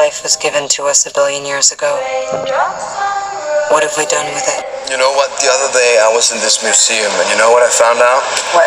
life was given to us a billion years ago. What have we done with it? You know what? The other day I was in this museum, and you know what I found out? What?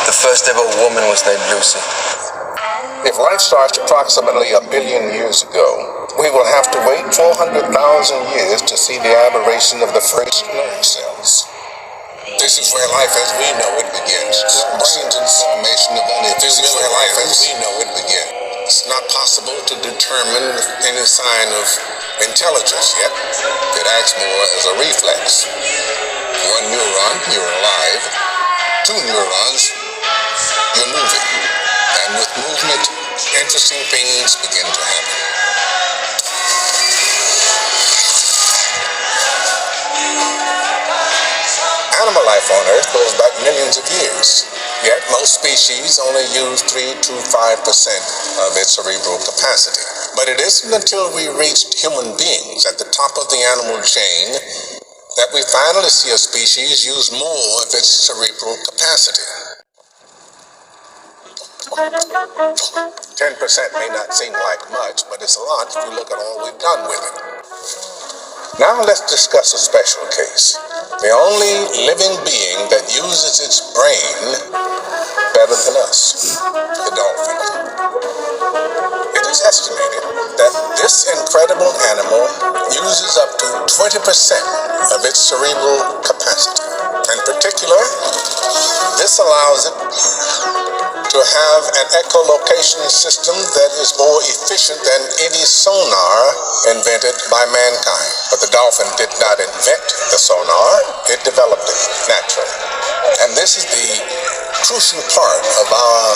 The first ever woman was named Lucy. If life starts approximately a billion years ago, we will have to wait 400,000 years to see the aberration of the first nerve cells. This is where life as we know it begins. Brains and formation of only. This is where life as we know it begins. It's not possible to determine any sign of intelligence yet. It acts more as a reflex. One neuron, you're alive. Two neurons, you're moving. And with movement, interesting things begin to happen. Animal life on Earth goes back millions of years, yet most species only use 3 to 5% of its cerebral capacity. But it isn't until we reached human beings at the top of the animal chain that we finally see a species use more of its cerebral capacity. 10% may not seem like much, but it's a lot if you look at all we've done with it. Now let's discuss a special case. The only living being that uses its brain better than us, the dolphin. It is estimated that this incredible animal uses up to 20% of its cerebral capacity. In particular, this allows it to have an echolocation system that is more efficient than any sonar invented by mankind. But the dolphin did not invent the sonar, it developed it naturally. And this is the crucial part of our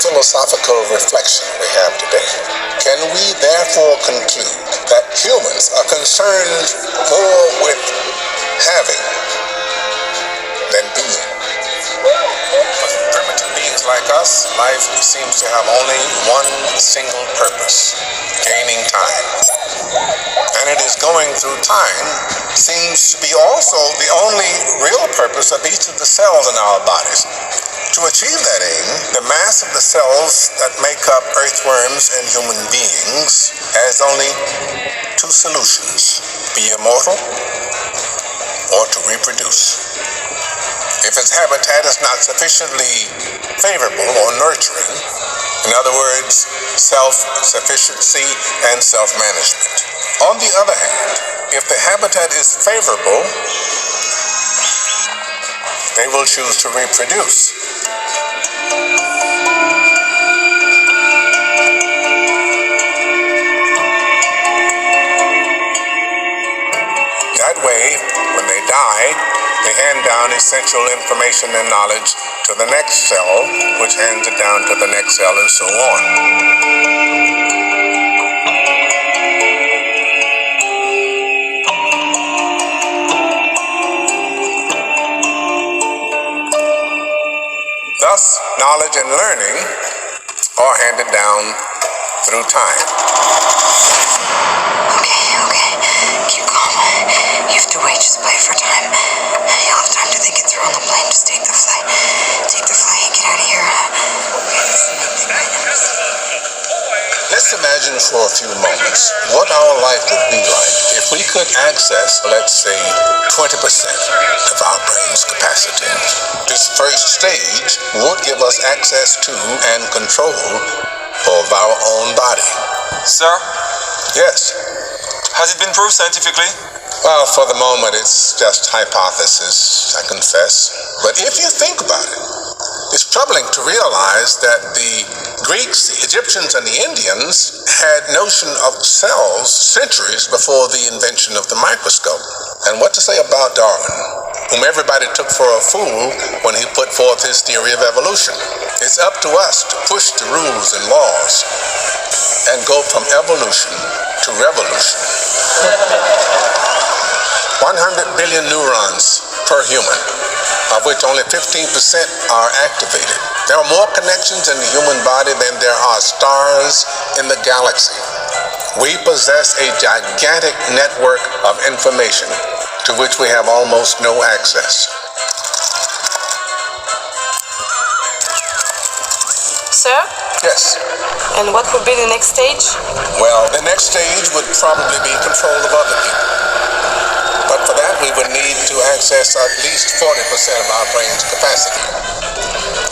philosophical reflection we have today. Can we therefore conclude that humans are concerned more with having than being? Like us, life seems to have only one single purpose: gaining time. And it is going through time seems to be also the only real purpose of each of the cells in our bodies. To achieve that aim, the mass of the cells that make up earthworms and human beings has only two solutions: be immortal or to reproduce. If its habitat is not sufficiently favorable or nurturing, in other words, self-sufficiency and self-management. On the other hand, if the habitat is favorable, they will choose to reproduce. That way, when they die, they hand down essential information and knowledge to the next cell, which hands it down to the next cell, and so on. Thus, knowledge and learning are handed down through time. Okay. Keep calm. You have to wait, just play for time. You'll have time to think it through on the plane. Just take the flight. Take the flight and get out of here. Let's imagine for a few moments what our life would be like if we could access, let's say, 20% of our brain's capacity. This first stage would give us access to and control of our own body. Sir? Yes. Has it been proved scientifically? Well, for the moment, it's just hypothesis, I confess. But if you think about it, it's troubling to realize that the Greeks, the Egyptians, and the Indians had notion of cells centuries before the invention of the microscope. And what to say about Darwin, whom everybody took for a fool when he put forth his theory of evolution? It's up to us to push the rules and laws and go from evolution to revolution. 100 billion neurons per human, of which only 15% are activated. There are more connections in the human body than there are stars in the galaxy. We possess a gigantic network of information to which we have almost no access. Sir? Yes. And what would be the next stage? Well, the next stage would probably be control of other people. But for that, we would need to access at least 40% of our brain's capacity.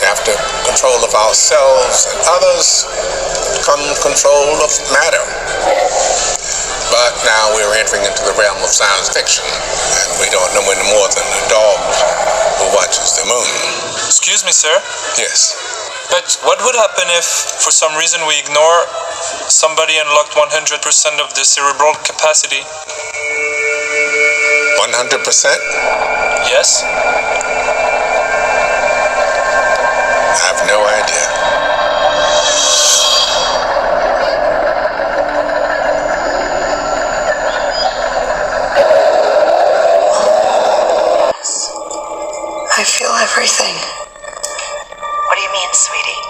After control of ourselves and others, come control of matter. But now we're entering into the realm of science fiction, and we don't know any more than a dog who watches the moon. Excuse me, sir. Yes. But what would happen if, for some reason, we ignore somebody unlocked 100% of the cerebral capacity? 100%? Yes? I have no idea. I feel everything. What do you mean, sweetie?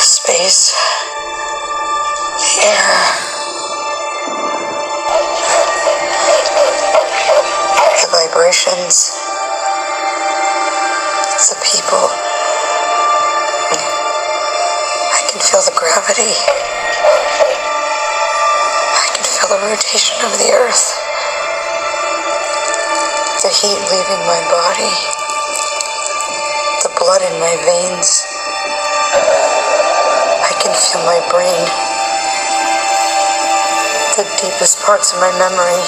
Space. The air. The vibrations. The people. I can feel the gravity. I can feel the rotation of the earth. The heat leaving my body. The blood in my veins. I can feel my brain. The deepest parts of my memory.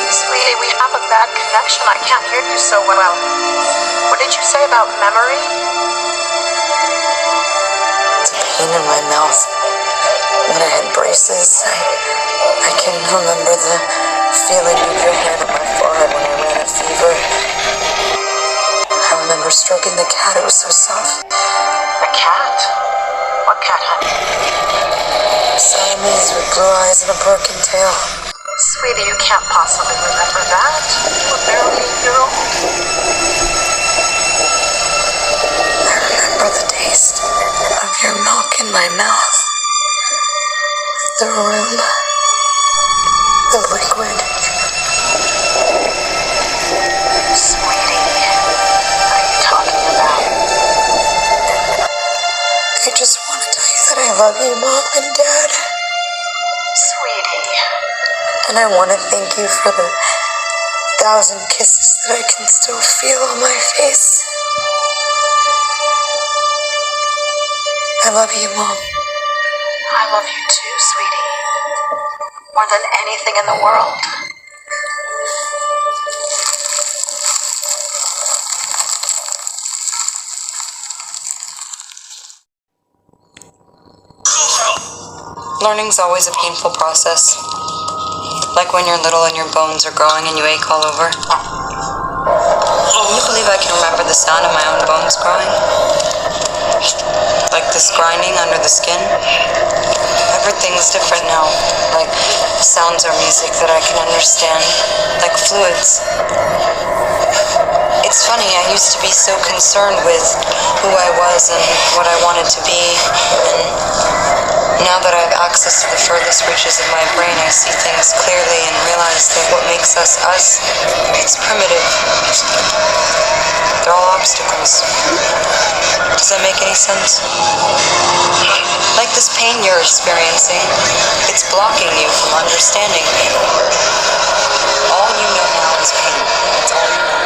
Sweetie, we have a bad connection. I can't hear you so well. What did you say about memory? The pain in my mouth. When I had braces, I can remember the feeling of your hand on my forehead when I ran a fever. I remember stroking the cat, it was so soft. The cat? What cat, honey? Siamese with blue eyes and a broken tail. Sweetie, you can't possibly remember that. You were barely a year old. I remember the taste of your milk in my mouth. The room. The liquid. Sweetie, what are you talking about? I just want to tell you that I love you, Mom and Dad. Sweetie. And I want to thank you for the 1,000 kisses that I can still feel on my face. I love you, Mom. I love you too, sweetie. More than anything in the world. Learning's always a painful process. Like when you're little and your bones are growing and you ache all over. Can you believe I can remember the sound of my own bones growing? Like this grinding under the skin. Everything's different now. Like sounds are music that I can understand. Like fluids. It's funny, I used to be so concerned with who I was and what I wanted to be, and now that I have access to the furthest reaches of my brain, I see things clearly and realize that what makes us us, it's primitive. They're all obstacles. Does that make any sense? Like this pain you're experiencing, it's blocking you from understanding me. All you know now is pain. That's all you know.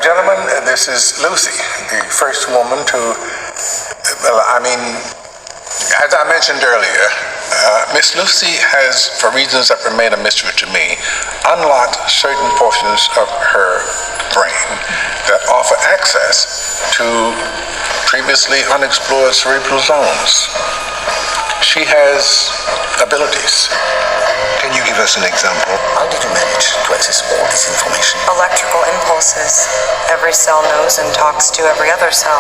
Gentlemen, this is Lucy, the first woman to, as I mentioned earlier, Miss Lucy has, for reasons that remain a mystery to me, unlocked certain portions of her brain that offer access to previously unexplored cerebral zones. She has abilities. Can you give us an example? How did you manage to access all this information? Electrical impulses. Every cell knows and talks to every other cell.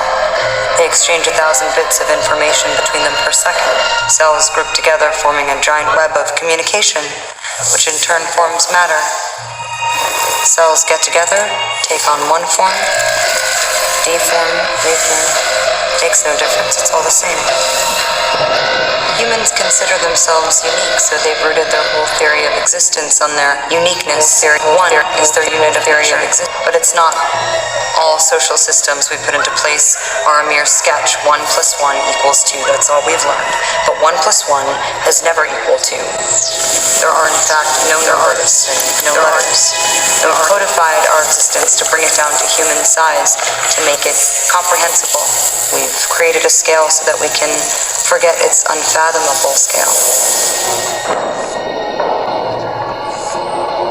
They exchange 1,000 bits of information between them per second. Cells group together, forming a giant web of communication, which in turn forms matter. Cells get together, take on one form, deform, reform, makes no difference, it's all the same. Humans consider themselves unique, so they've rooted their whole theory of existence on their uniqueness. One is their unit of theory of existence, but it's not. All social systems we put into place are a mere sketch. 1 + 1 = 2, that's all we've learned. But 1 + 1 is never equal to. There are in fact no artists and no letters. We've codified our existence to bring it down to human size, to make it comprehensible. We've created a scale so that we can forget its unfathomable scale.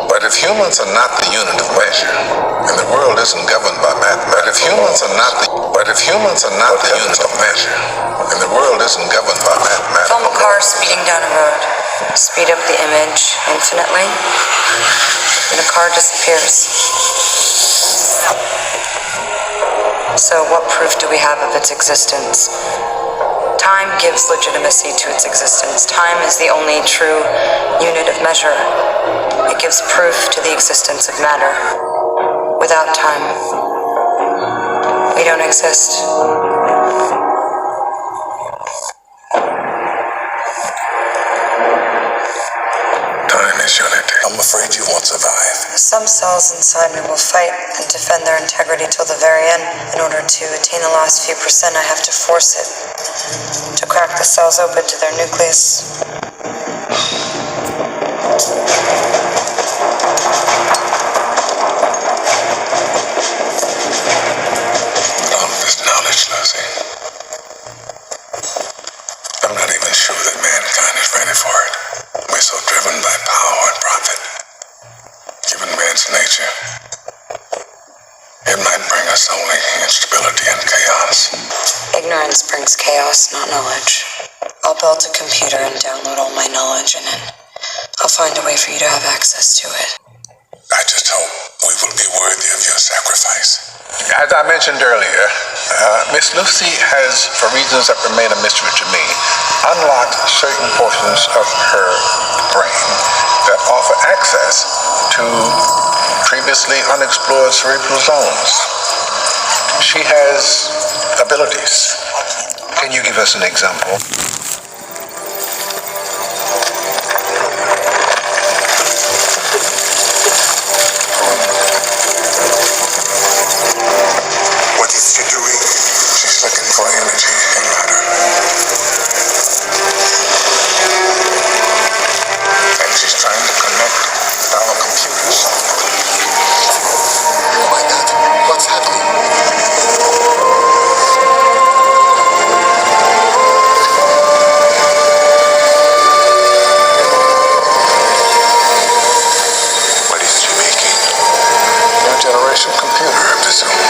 But if humans are not the unit of measure, and the world isn't governed by mathematics, but if humans are not the unit of measure, and the world isn't governed by mathematics. Film a car speeding down a road. Speed up the image infinitely, and the car disappears. So what proof do we have of its existence? Time gives legitimacy to its existence. Time is the only true unit of measure. It gives proof to the existence of matter. Without time, we don't exist. Time is unity. I'm afraid you won't survive. Some cells inside me will fight and defend their integrity till the very end. In order to attain the last few percent, I have to force it, to crack the cells open to their nucleus. All of this knowledge, Lucy. I'm not even sure that mankind is ready for it. We're so driven by power and profit. Given man's nature, it might bring us only instability and chaos. Ignorance brings chaos, not knowledge. I'll build a computer and download all my knowledge in it. I'll find a way for you to have access to it. I just hope we will be worthy of your sacrifice. As I mentioned earlier, Miss Lucy has, for reasons that remain a mystery to me, unlocked certain portions of her brain that offer access to previously unexplored cerebral zones. She has abilities. Can you give us an example? What is she doing? She's looking for energy and matter. And she's trying to connect our computers. Oh my God, what's happening? What is she making? New generation computer, I presume.